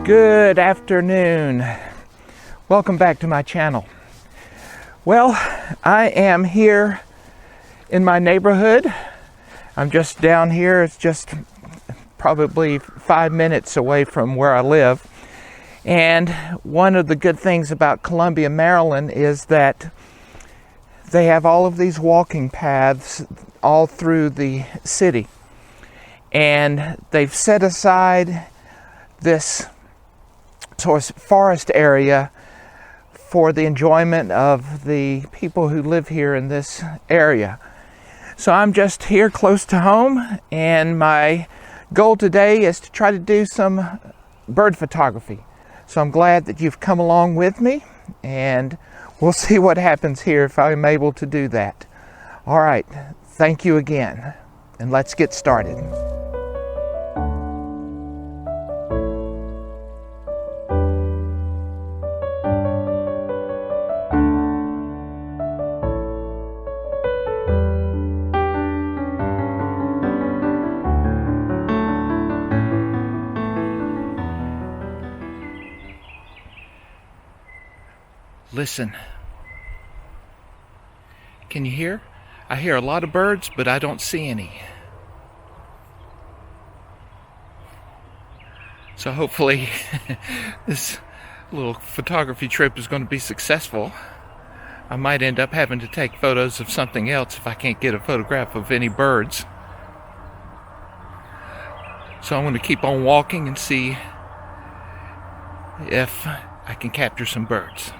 Good afternoon. Welcome back to my channel. Well, I am here in my neighborhood. I'm just down here. It's just probably 5 minutes away from where I live. And one of the good things about Columbia, Maryland is that they have all of these walking paths all through the city. And they've set aside this sort of forest area for the enjoyment of the people who live here in this area. So I'm just here close to home, and my goal today is to try to do some bird photography. So I'm glad that you've come along with me, and we'll see what happens here if I'm able to do that. All right, thank you again, and let's get started. Listen. Can you hear? I hear a lot of birds, but I don't see any. So hopefully this little photography trip is going to be successful. I might end up having to take photos of something else if I can't get a photograph of any birds. So I'm going to keep on walking and see if I can capture some birds.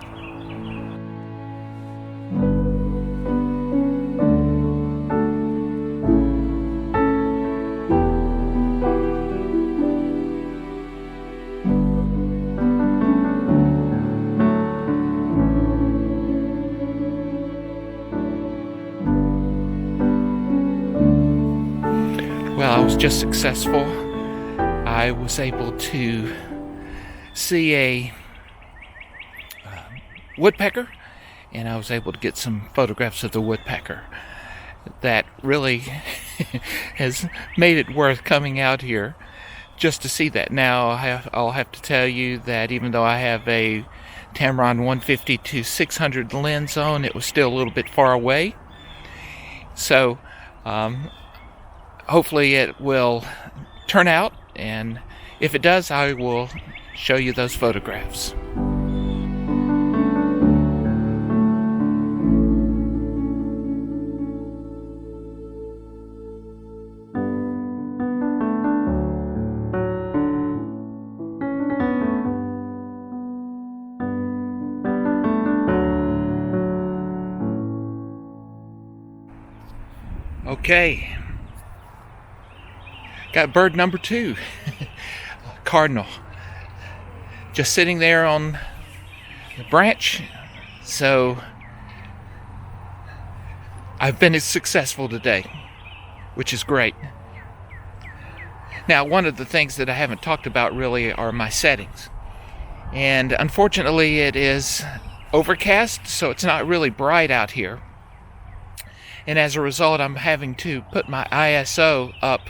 Well, I was just successful. I was able to see a woodpecker, and I was able to get some photographs of the woodpecker. That really has made it worth coming out here just to see that. Now, I'll have to tell you that even though I have a Tamron 150-600 lens on, it was still a little bit far away. So, hopefully it will turn out, and if it does, I will show you those photographs. Okay. Got bird number 2, Cardinal, just sitting there on the branch. So I've been successful today, which is great. Now, one of the things that I haven't talked about really are my settings. And unfortunately, it is overcast, so it's not really bright out here. And as a result, I'm having to put my ISO up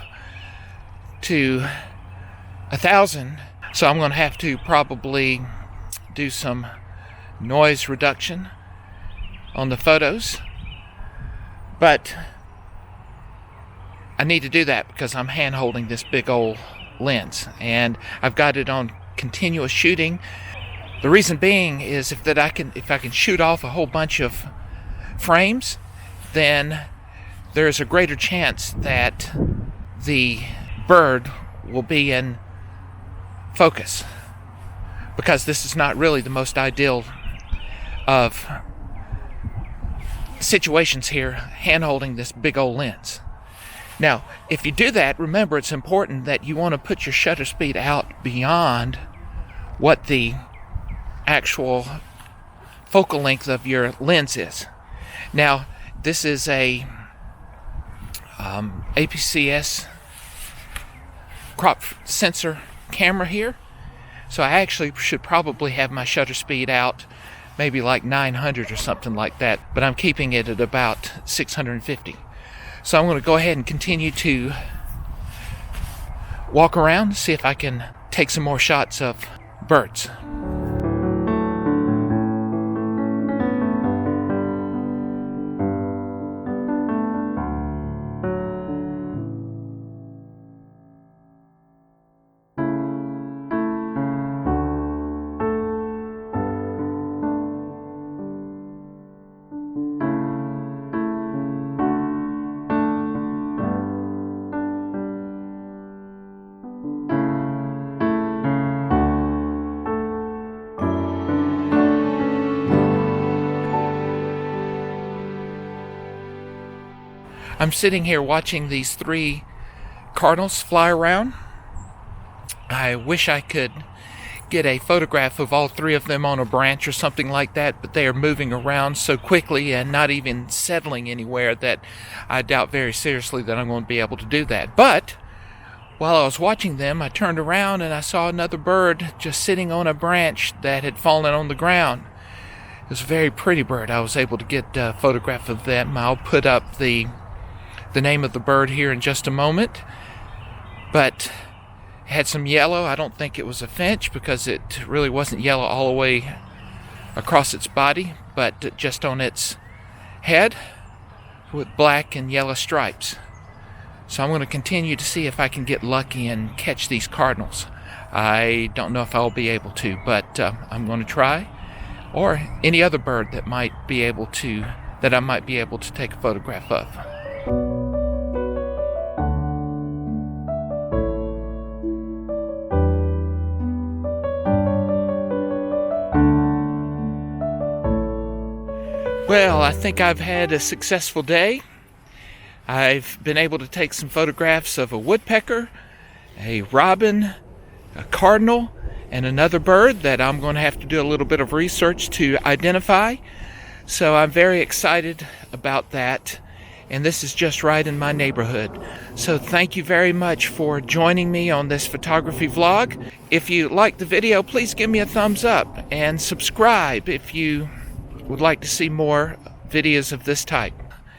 to 1,000, so I'm going to have to probably do some noise reduction on the photos, but I need to do that because I'm hand holding this big old lens, and I've got it on continuous shooting. The reason being is if I can shoot off a whole bunch of frames, then there's a greater chance that the bird will be in focus, because this is not really the most ideal of situations here, hand holding this big old lens. Now, if you do that, remember it's important that you want to put your shutter speed out beyond what the actual focal length of your lens is. Now, this is a APS-C crop sensor camera here, so I actually should probably have my shutter speed out maybe like 900 or something like that, but I'm keeping it at about 650. So I'm going to go ahead and continue to walk around, see if I can take some more shots of birds. I'm sitting here watching these 3 cardinals fly around. I wish I could get a photograph of all 3 of them on a branch or something like that, but they are moving around so quickly and not even settling anywhere that I doubt very seriously that I'm going to be able to do that. But while I was watching them, I turned around and I saw another bird just sitting on a branch that had fallen on the ground. It was a very pretty bird. I was able to get a photograph of them. I'll put up the name of the bird here in just a moment, but it had some yellow. I don't think it was a finch because it really wasn't yellow all the way across its body, but just on its head with black and yellow stripes. So I'm going to continue to see if I can get lucky and catch these cardinals. I don't know if I'll be able to, but I'm going to try, or any other bird that I might be able to take a photograph of. Well, I think I've had a successful day. I've been able to take some photographs of a woodpecker, a robin, a cardinal, and another bird that I'm going to have to do a little bit of research to identify. So I'm very excited about that, and this is just right in my neighborhood. So thank you very much for joining me on this photography vlog. If you liked the video, please give me a thumbs up and subscribe if you would like to see more videos of this type.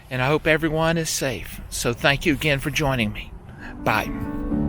And I hope everyone is safe. So thank you again for joining me. Bye.